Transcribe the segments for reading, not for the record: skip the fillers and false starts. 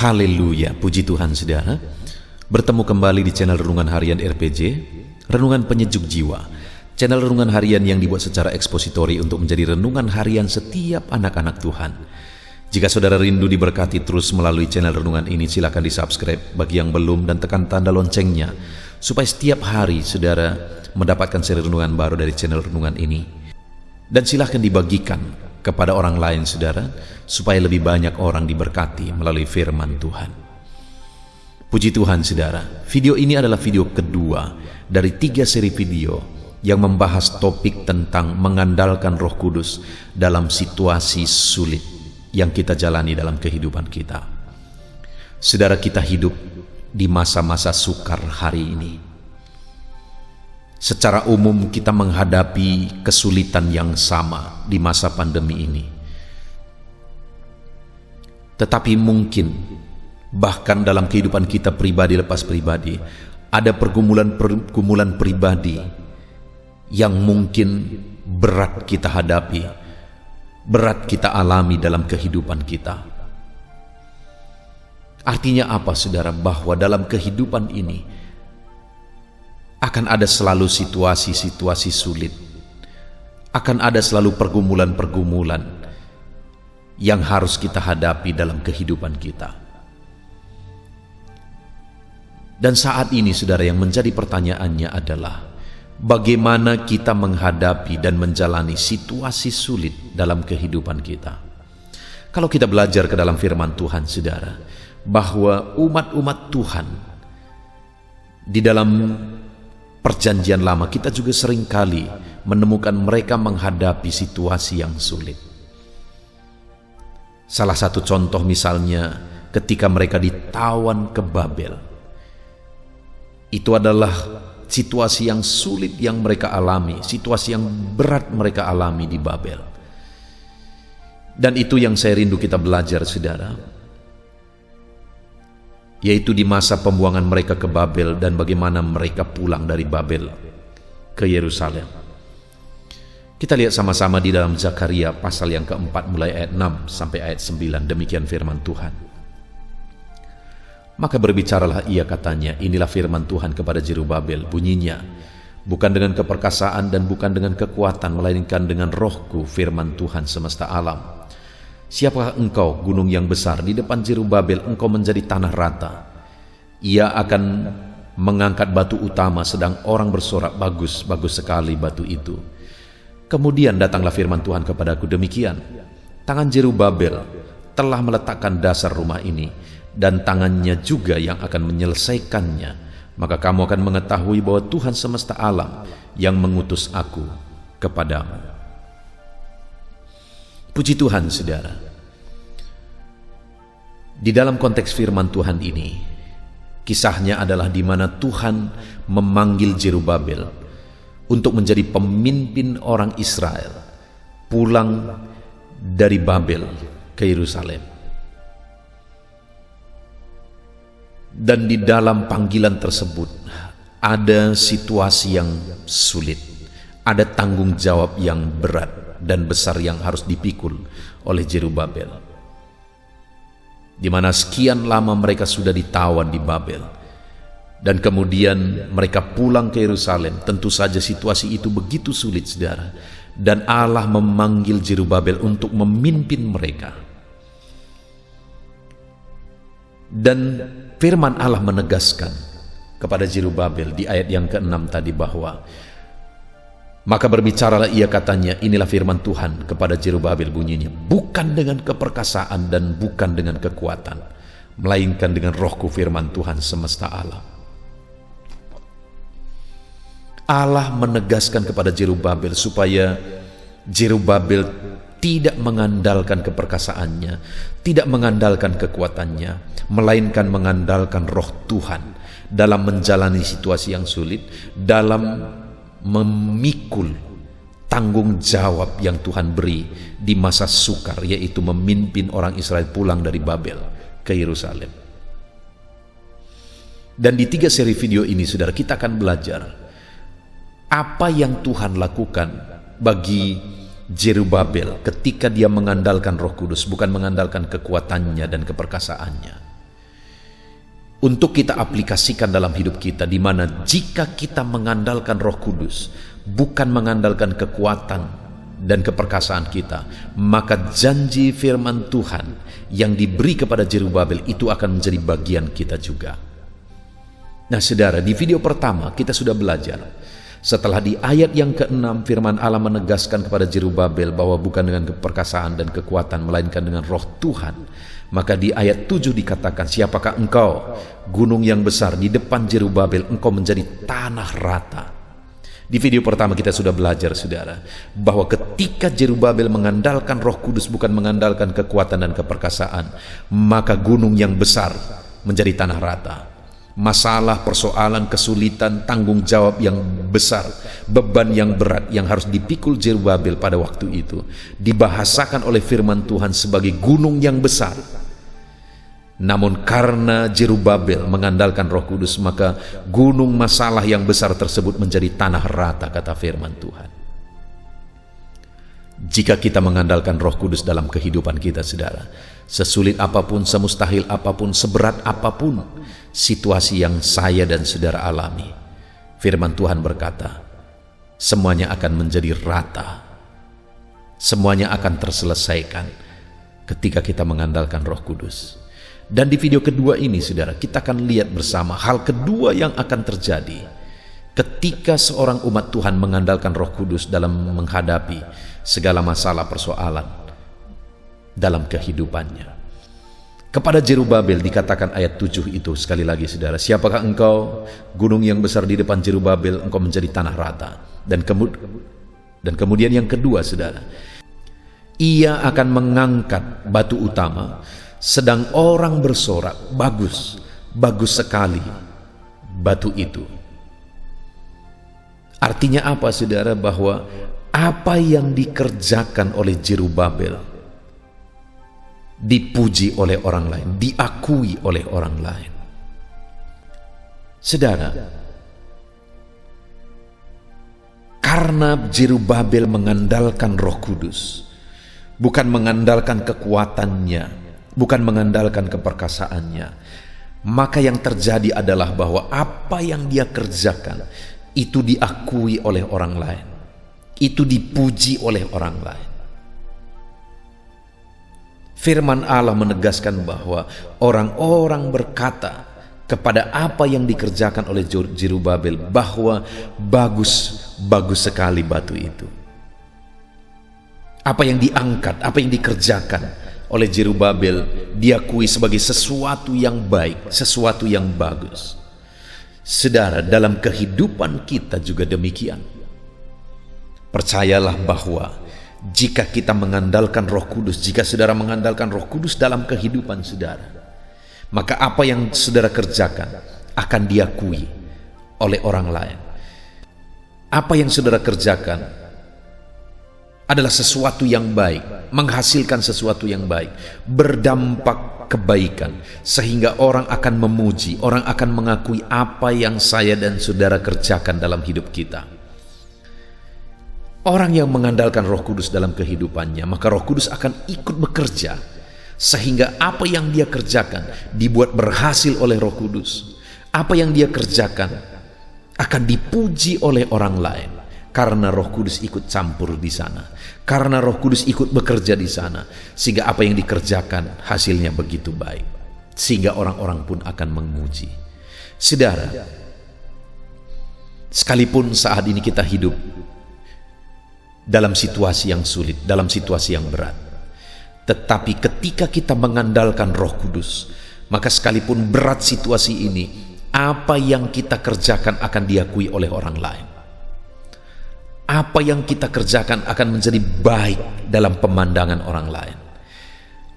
Haleluya, puji Tuhan saudara. Bertemu kembali di channel Renungan Harian RPG, Renungan Penyejuk Jiwa. Channel Renungan Harian yang dibuat secara ekspositori untuk menjadi renungan harian setiap anak-anak Tuhan. Jika saudara rindu diberkati terus melalui channel renungan ini, silakan di-subscribe bagi yang belum dan tekan tanda loncengnya, supaya setiap hari saudara mendapatkan seri renungan baru dari channel renungan ini. Dan silakan dibagikan kepada orang lain saudara, supaya lebih banyak orang diberkati melalui firman Tuhan. Puji Tuhan saudara, video ini adalah video kedua dari 3 seri video yang membahas topik tentang mengandalkan Roh Kudus dalam situasi sulit yang kita jalani dalam kehidupan kita. Saudara, kita hidup di masa-masa sukar hari ini. Secara umum kita menghadapi kesulitan yang sama di masa pandemi ini. Tetapi mungkin bahkan dalam kehidupan kita pribadi lepas pribadi, ada pergumulan pribadi yang mungkin berat kita hadapi, berat kita alami dalam kehidupan kita. Artinya apa saudara? Bahwa dalam kehidupan ini akan ada selalu situasi-situasi sulit, akan ada selalu pergumulan-pergumulan yang harus kita hadapi dalam kehidupan kita. Dan saat ini saudara, yang menjadi pertanyaannya adalah bagaimana kita menghadapi dan menjalani situasi sulit dalam kehidupan kita. Kalau kita belajar ke dalam firman Tuhan saudara, bahwa umat-umat Tuhan di dalam Perjanjian Lama kita juga seringkali menemukan mereka menghadapi situasi yang sulit. Salah satu contoh misalnya ketika mereka ditawan ke Babel. Itu adalah situasi yang sulit yang mereka alami, situasi yang berat mereka alami di Babel. Dan itu yang saya rindu kita belajar saudara, yaitu di masa pembuangan mereka ke Babel dan bagaimana mereka pulang dari Babel ke Yerusalem. Kita lihat sama-sama di dalam Zakaria pasal yang keempat mulai ayat 6 sampai ayat 9. Demikian firman Tuhan. Maka berbicaralah ia katanya, inilah firman Tuhan kepada Zerubabel, bunyinya, bukan dengan keperkasaan dan bukan dengan kekuatan, melainkan dengan rohku, firman Tuhan semesta alam. Siapakah engkau, gunung yang besar? Di depan Zerubabel engkau menjadi tanah rata. Ia akan mengangkat batu utama, sedang orang bersorak, bagus, bagus sekali batu itu. Kemudian datanglah firman Tuhan kepadaku, demikian, tangan Zerubabel telah meletakkan dasar rumah ini, dan tangannya juga yang akan menyelesaikannya. Maka kamu akan mengetahui bahwa Tuhan semesta alam yang mengutus aku kepadamu. Puji Tuhan saudara. Di dalam konteks firman Tuhan ini, kisahnya adalah di mana Tuhan memanggil Zerubabel untuk menjadi pemimpin orang Israel pulang dari Babel ke Yerusalem. Dan di dalam panggilan tersebut ada situasi yang sulit, ada tanggung jawab yang berat dan besar yang harus dipikul oleh Zerubabel, di mana sekian lama mereka sudah ditawan di Babel, dan kemudian mereka pulang ke Yerusalem. Tentu saja situasi itu begitu sulit saudara, dan Allah memanggil Zerubabel untuk memimpin mereka. Dan firman Allah menegaskan kepada Zerubabel di ayat yang ke-6 tadi bahwa maka berbicaralah ia katanya, inilah firman Tuhan kepada Zerubabel, bunyinya, bukan dengan keperkasaan dan bukan dengan kekuatan, melainkan dengan rohku, firman Tuhan semesta alam. Allah menegaskan kepada Zerubabel supaya Zerubabel tidak mengandalkan keperkasaannya, tidak mengandalkan kekuatannya, melainkan mengandalkan roh Tuhan dalam menjalani situasi yang sulit, dalam memikul tanggung jawab yang Tuhan beri di masa sukar, yaitu memimpin orang Israel pulang dari Babel ke Yerusalem. Dan di 3 seri video ini saudara, kita akan belajar Apa yang Tuhan lakukan bagi Zerubabel ketika dia mengandalkan Roh Kudus, bukan mengandalkan kekuatannya dan keperkasaannya. Untuk kita aplikasikan dalam hidup kita, di mana jika kita mengandalkan Roh Kudus, bukan mengandalkan kekuatan dan keperkasaan kita, maka janji firman Tuhan yang diberi kepada Zerubabel itu akan menjadi bagian kita juga. Nah saudara, di video pertama kita sudah belajar. Setelah di ayat yang ke-6 firman Allah menegaskan kepada Zerubabel bahwa bukan dengan keperkasaan dan kekuatan melainkan dengan Roh Tuhan. Maka di ayat 7 dikatakan, siapakah engkau, gunung yang besar, di depan Zerubabel engkau menjadi tanah rata. Di video pertama kita sudah belajar saudara, bahwa ketika Zerubabel mengandalkan Roh Kudus bukan mengandalkan kekuatan dan keperkasaan, maka gunung yang besar menjadi tanah rata. Masalah, persoalan, kesulitan, tanggung jawab yang besar, beban yang berat yang harus dipikul Zerubabel pada waktu itu dibahasakan oleh firman Tuhan sebagai gunung yang besar. Namun karena Zerubabel mengandalkan Roh Kudus, maka gunung masalah yang besar tersebut menjadi tanah rata, kata firman Tuhan. Jika kita mengandalkan Roh Kudus dalam kehidupan kita saudara, sesulit apapun, semustahil apapun, seberat apapun situasi yang saya dan saudara alami, firman Tuhan berkata, semuanya akan menjadi rata, semuanya akan terselesaikan ketika kita mengandalkan Roh Kudus. Dan di video kedua ini saudara, kita akan lihat bersama hal kedua yang akan terjadi ketika seorang umat Tuhan mengandalkan Roh Kudus dalam menghadapi segala masalah persoalan dalam kehidupannya. Kepada Zerubabel dikatakan ayat 7 itu sekali lagi saudara, siapakah engkau, gunung yang besar, di depan Zerubabel engkau menjadi tanah rata. Dan kemudian yang kedua saudara, ia akan mengangkat batu utama, sedang orang bersorak, bagus, bagus sekali batu itu. Artinya apa saudara? Bahwa apa yang dikerjakan oleh Zerubabel dipuji oleh orang lain, diakui oleh orang lain. Saudara, karena Zerubabel mengandalkan Roh Kudus, bukan mengandalkan kekuatannya, bukan mengandalkan keperkasaannya, maka yang terjadi adalah bahwa apa yang dia kerjakan itu diakui oleh orang lain, itu dipuji oleh orang lain. Firman Allah menegaskan bahwa orang-orang berkata kepada apa yang dikerjakan oleh Zerubabel bahwa bagus, bagus sekali batu itu. Apa yang diangkat, apa yang dikerjakan oleh Zerubabel diakui sebagai sesuatu yang baik, sesuatu yang bagus. Saudara, dalam kehidupan kita juga demikian. Percayalah bahwa jika kita mengandalkan Roh Kudus, jika saudara mengandalkan Roh Kudus dalam kehidupan saudara, maka apa yang saudara kerjakan akan diakui oleh orang lain. Apa yang saudara kerjakan adalah sesuatu yang baik, menghasilkan sesuatu yang baik, berdampak kebaikan, sehingga orang akan memuji, orang akan mengakui apa yang saya dan saudara kerjakan dalam hidup kita. Orang yang mengandalkan Roh Kudus dalam kehidupannya, maka Roh Kudus akan ikut bekerja, sehingga apa yang dia kerjakan dibuat berhasil oleh Roh Kudus. Apa yang dia kerjakan akan dipuji oleh orang lain, karena Roh Kudus ikut campur di sana, karena Roh Kudus ikut bekerja di sana, sehingga apa yang dikerjakan hasilnya begitu baik, sehingga orang-orang pun akan memuji. Saudara, sekalipun saat ini kita hidup dalam situasi yang sulit, dalam situasi yang berat, tetapi ketika kita mengandalkan Roh Kudus, maka sekalipun berat situasi ini, apa yang kita kerjakan akan diakui oleh orang lain. Apa yang kita kerjakan akan menjadi baik dalam pemandangan orang lain,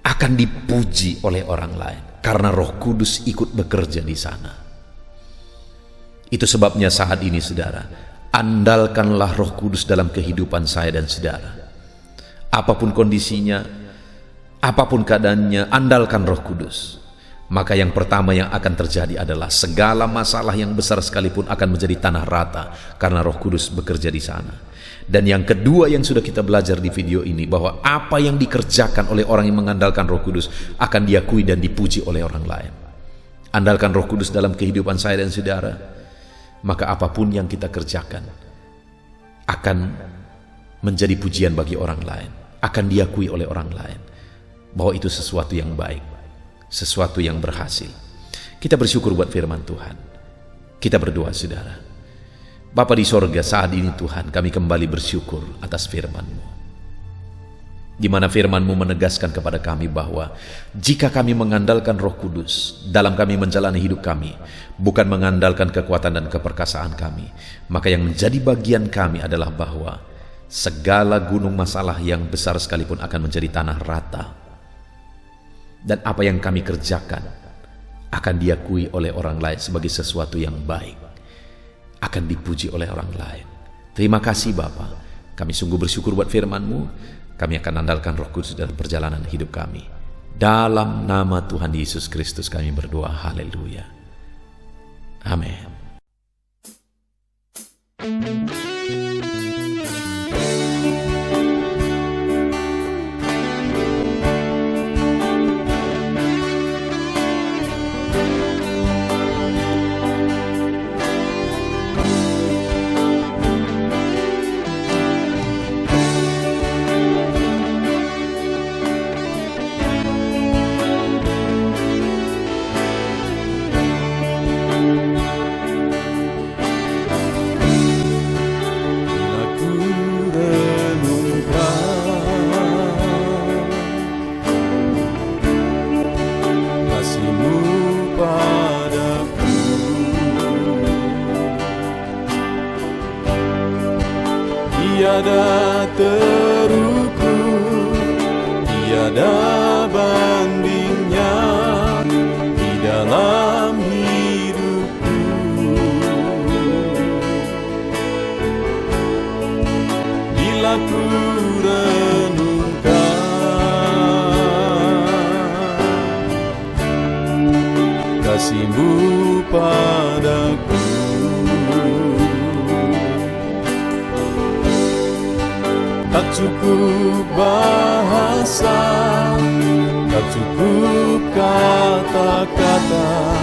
akan dipuji oleh orang lain, karena Roh Kudus ikut bekerja di sana. Itu sebabnya saat ini saudara, andalkanlah Roh Kudus dalam kehidupan saya dan saudara. Apapun kondisinya, apapun keadaannya, andalkan Roh Kudus. maka yang pertama yang akan terjadi adalah segala masalah yang besar sekalipun akan menjadi tanah rata karena Roh Kudus bekerja di sana. Dan yang kedua yang sudah kita belajar di video ini, bahwa apa yang dikerjakan oleh orang yang mengandalkan Roh Kudus akan diakui dan dipuji oleh orang lain. Andalkan Roh Kudus dalam kehidupan saya dan saudara, maka apapun yang kita kerjakan akan menjadi pujian bagi orang lain, akan diakui oleh orang lain, bahwa itu sesuatu yang baik, sesuatu yang berhasil. Kita bersyukur buat firman Tuhan. Kita berdoa saudara. Bapa di sorga, saat ini Tuhan kami kembali bersyukur atas firman-Mu, di mana firman-Mu menegaskan kepada kami bahwa jika kami mengandalkan Roh Kudus dalam kami menjalani hidup kami, bukan mengandalkan kekuatan dan keperkasaan kami, maka yang menjadi bagian kami adalah bahwa segala gunung masalah yang besar sekalipun akan menjadi tanah rata, dan apa yang kami kerjakan akan diakui oleh orang lain sebagai sesuatu yang baik, akan dipuji oleh orang lain. Terima kasih Bapa. Kami sungguh bersyukur buat firman-Mu. Kami akan andalkan Roh Kudus dalam perjalanan hidup kami. Dalam nama Tuhan Yesus Kristus kami berdoa. Haleluya. Amin. Tiada terukur, tiada bandingnya di dalam hidupku. Bila ku renungkan kasih-Mu padaku, tak cukup bahasa, tak cukup kata-kata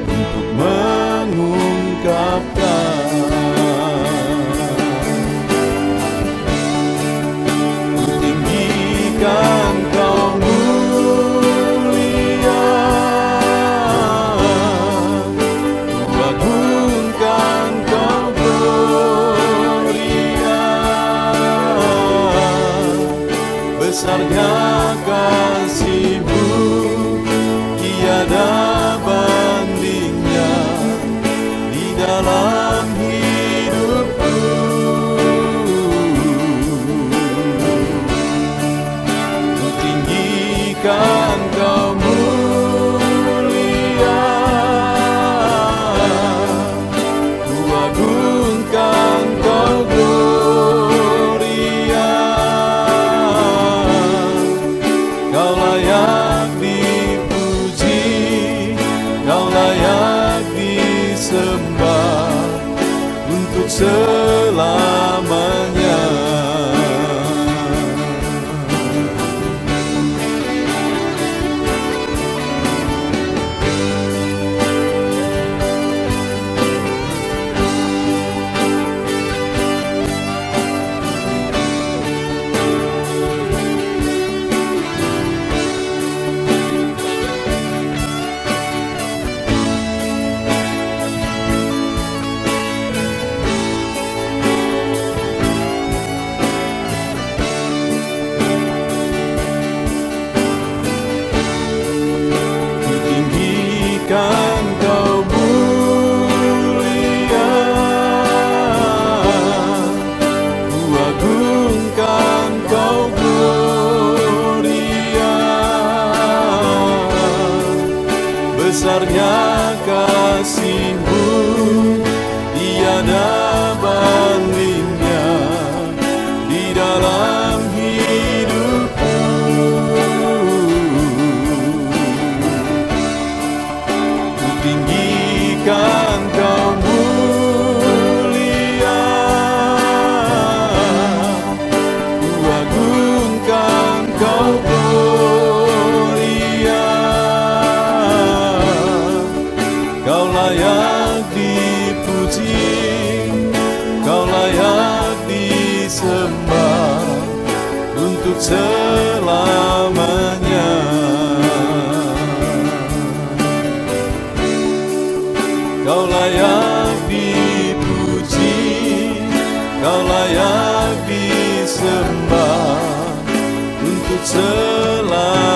untuk mengungkapkan. Ku tinggikan Kau mulia, ku agungkan Kau gloria. Besarnya kasih-Mu, tiada bandingnya di dalam hidupku. Ku tinggikan Kau mulia, ku agungkan Kau gloria. Kaulah Kau layak dipuji, Kau layak disembah untuk selalu.